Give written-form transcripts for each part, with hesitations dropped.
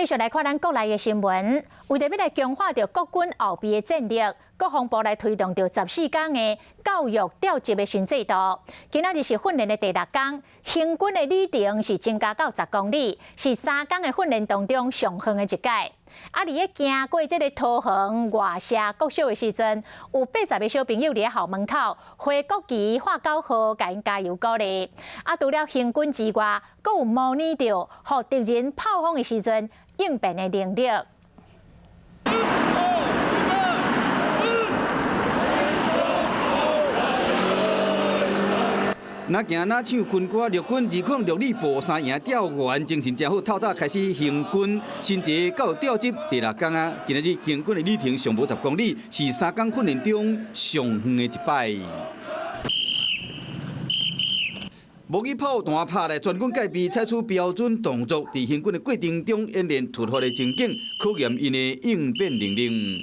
续来看咱国内的新闻，为着要来强化着国军后备的战力，国防部来推动着14天的教育调集的新制度。今仔日是训练的第6天，行军的里程是增加到10公里，是3天的训练当中上远的一届。啊，伫咧行过这个桃园外社国小的时阵，有80个小朋友伫咧校门口挥国旗、画勾号，甲因加油鼓励。啊，除了行军之外，阁有模拟着互敌人炮轰的时阵应变的能力。哪行哪唱军歌，陆军206旅步3营调员精神真好，透早开始行军，新一个教育调集第6天啊。今日行军的里程上无10公里，是3天训练中上远的一摆。模拟炮弹拍来，全军戒备，采取标准动作，在行军的过程中演练突发的情景，考验因的应变能力。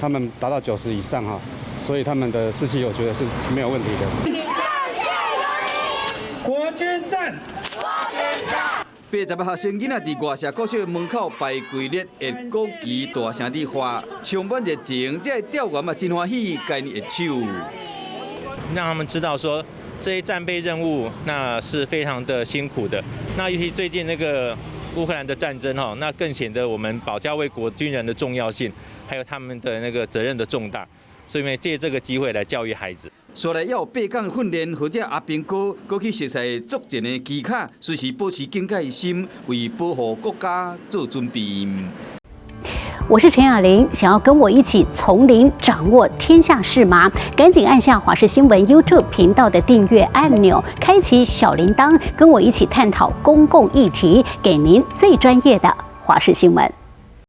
他们达到90以上哈，所以他们的士气我觉得是没有问题的。国军战！国军战！80个学生囡仔伫外社国小门口排队列，会国旗大声地喊，充满热情。这调员嘛真欢喜，跟热手。让他们知道说这些战备任务那是非常的辛苦的。那尤其最近那个乌克兰的战争哈，那更显得我们保家卫国军人的重要性，还有他们的那个责任的重大。所以借这个机会来教育孩子。所来要有8天训练，或者阿兵哥去熟悉作战的技巧，随时保持警戒心，为保护国家做准备。我是陈雅玲，想要跟我一起从零掌握天下事吗？赶紧按下华视新闻 YouTube 频道的订阅按钮，开启小铃铛，跟我一起探讨公共议题，给您最专业的华视新闻。